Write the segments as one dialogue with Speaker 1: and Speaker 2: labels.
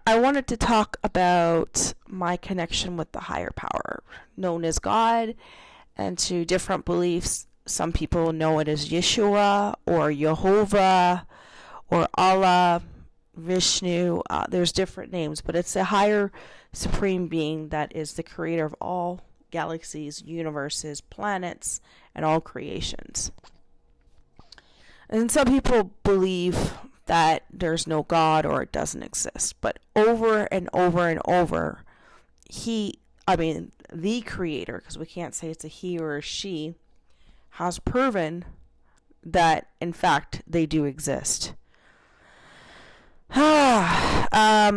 Speaker 1: I wanted to talk about my connection with the higher power, known as God, and to different beliefs. Some people know it as Yeshua or Jehovah or Allah, Vishnu. There's different names, but it's a higher supreme being that is the creator of all galaxies, universes, planets, and all creations. And some people believe that there's no God or it doesn't exist. But over and over and over, the creator, because we can't say it's a he or a she, has proven that, in fact, they do exist. I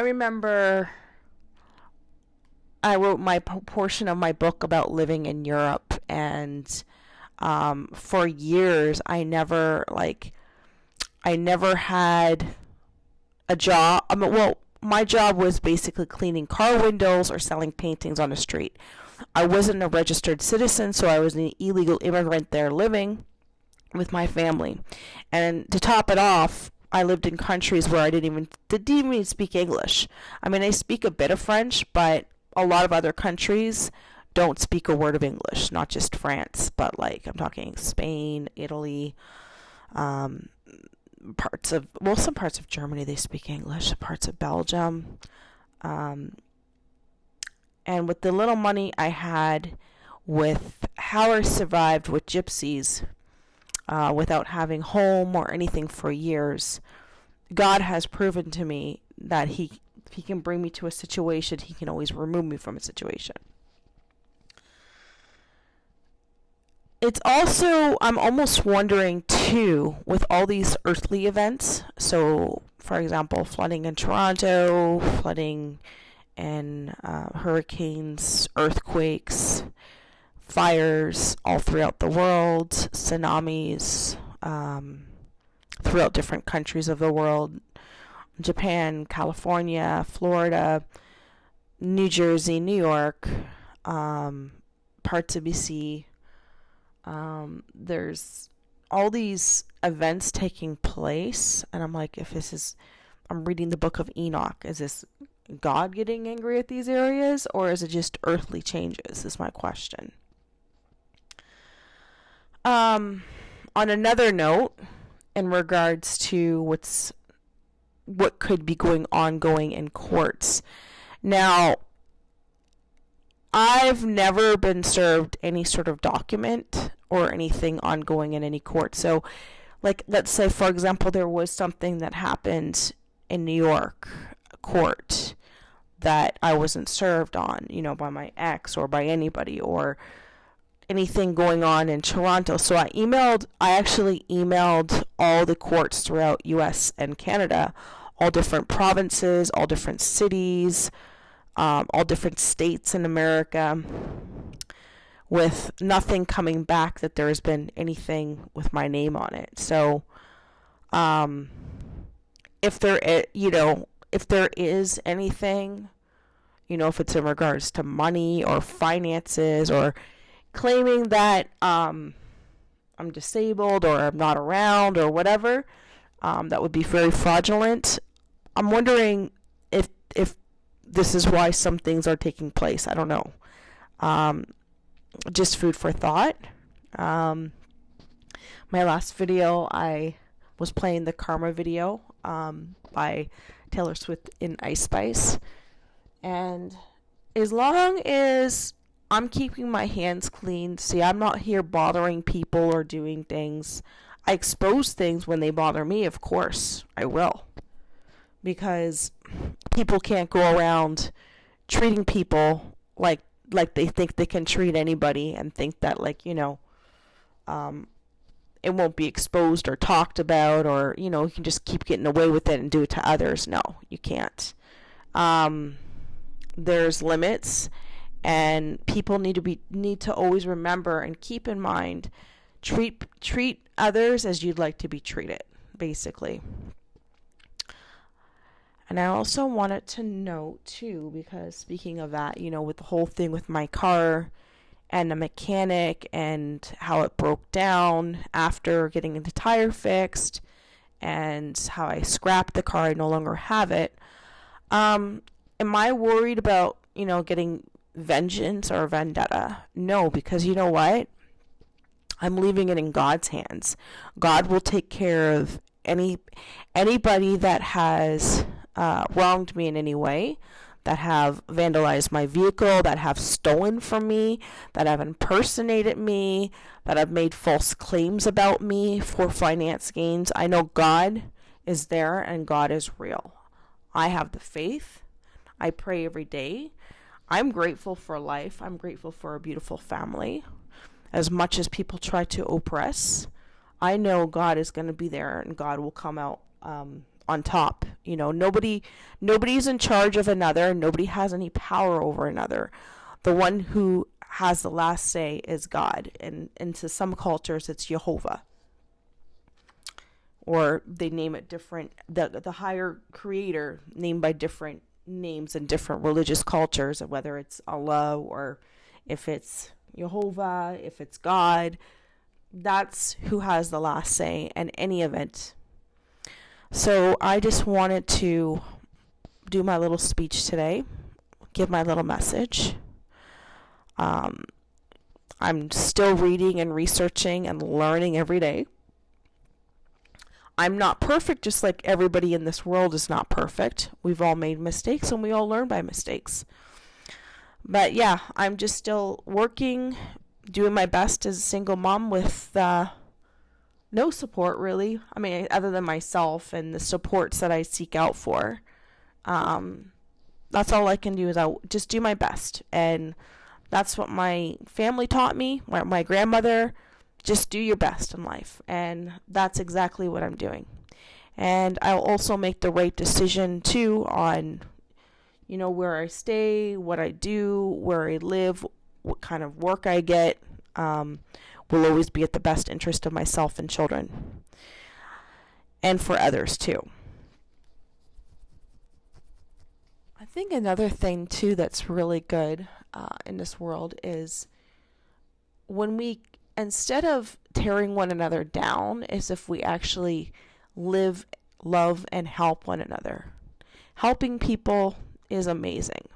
Speaker 1: remember I wrote my portion of my book about living in Europe, and for years I never had a job. My job was basically cleaning car windows or selling paintings on the street. I wasn't a registered citizen, so I was an illegal immigrant there living with my family. And to top it off, I lived in countries where I didn't even speak English. I mean, I speak a bit of French, but a lot of other countries don't speak a word of English. Not just France, but I'm talking Spain, Italy, some parts of Germany they speak English, parts of Belgium. And with the little money I had, with how I survived with gypsies, without having home or anything for years, God has proven to me that if he can bring me to a situation, he can always remove me from a situation. It's also, I'm almost wondering too, with all these earthly events, so for example, flooding in Toronto, flooding and hurricanes, earthquakes, fires all throughout the world, tsunamis throughout different countries of the world, Japan, California, Florida, New Jersey, New York, parts of BC. There's all these events taking place, and I'm like, I'm reading the book of Enoch. Is this God getting angry at these areas, or is it just earthly changes, is my question. On another note, in regards to what could be going in courts. Now, I've never been served any sort of document or anything ongoing in any court. So, let's say, for example, there was something that happened in New York court that I wasn't served on, by my ex or by anybody, or anything going on in Toronto. So I actually emailed all the courts throughout US and Canada, all different provinces, all different cities, all different states in America, with nothing coming back that there has been anything with my name on it. So if there is anything, if it's in regards to money or finances or claiming that I'm disabled or I'm not around or whatever, that would be very fraudulent. I'm wondering if this is why some things are taking place. I don't know. Just food for thought. My last video, I was playing the Karma video by Taylor Swift in Ice Spice. And as long as I'm keeping my hands clean, I'm not here bothering people or doing things. I expose things when they bother me, of course, I will. Because people can't go around treating people like they think they can treat anybody and think that, it won't be exposed or talked about, or, you can just keep getting away with it and do it to others. No, you can't. There's limits, and people need to always remember and keep in mind, treat others as you'd like to be treated, basically. And I also wanted to note too, because speaking of that, with the whole thing with my car and the mechanic and how it broke down after getting the tire fixed, and how I scrapped the car. I no longer have it. Am I worried about, getting vengeance or vendetta? No, because you know what? I'm leaving it in God's hands. God will take care of anybody that has wronged me in any way, that have vandalized my vehicle, that have stolen from me, that have impersonated me, that have made false claims about me for finance gains. I know God is there and God is real. I have the faith. I pray every day. I'm grateful for life. I'm grateful for a beautiful family. As much as people try to oppress, I know God is going to be there and God will come out on top. Nobody's in charge of another. Nobody has any power over another. The one who has the last say is God. And to some cultures, it's Jehovah. Or they name it different. The higher creator named by different names in different religious cultures, whether it's Allah or if it's Jehovah, if it's God. That's who has the last say in any event. So I just wanted to do my little speech today, give my little message. I'm still reading and researching and learning every day. I'm not perfect, just like everybody in this world is not perfect. We've all made mistakes and we all learn by mistakes. But yeah, I'm just still working, doing my best as a single mom with no support really. I mean, other than myself and the supports that I seek out for. That's all I can do is I just do my best. And that's what my family taught me, my grandmother. Just do your best in life. And that's exactly what I'm doing. And I'll also make the right decision too on, where I stay, what I do, where I live, what kind of work I get. Will always be at the best interest of myself and children. And for others too. I think another thing too that's really good in this world is when we, instead of tearing one another down, is if we actually live, love, and help one another. Helping people is amazing.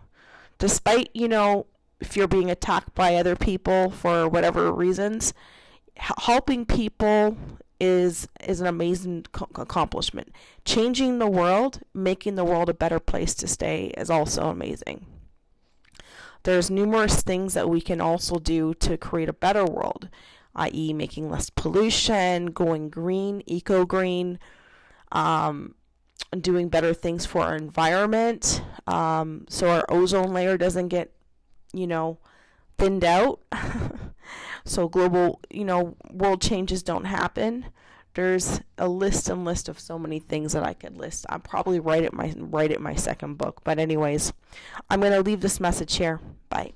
Speaker 1: Despite, if you're being attacked by other people for whatever reasons, helping people is an amazing accomplishment. Changing the world, making the world a better place to stay is also amazing. There's numerous things that we can also do to create a better world, i.e. making less pollution, going green, eco-green, doing better things for our environment, so our ozone layer doesn't get, thinned out. So global, world changes don't happen. There's a list of so many things that I could list. I'll probably write it my second book. But anyways, I'm going to leave this message here. Bye.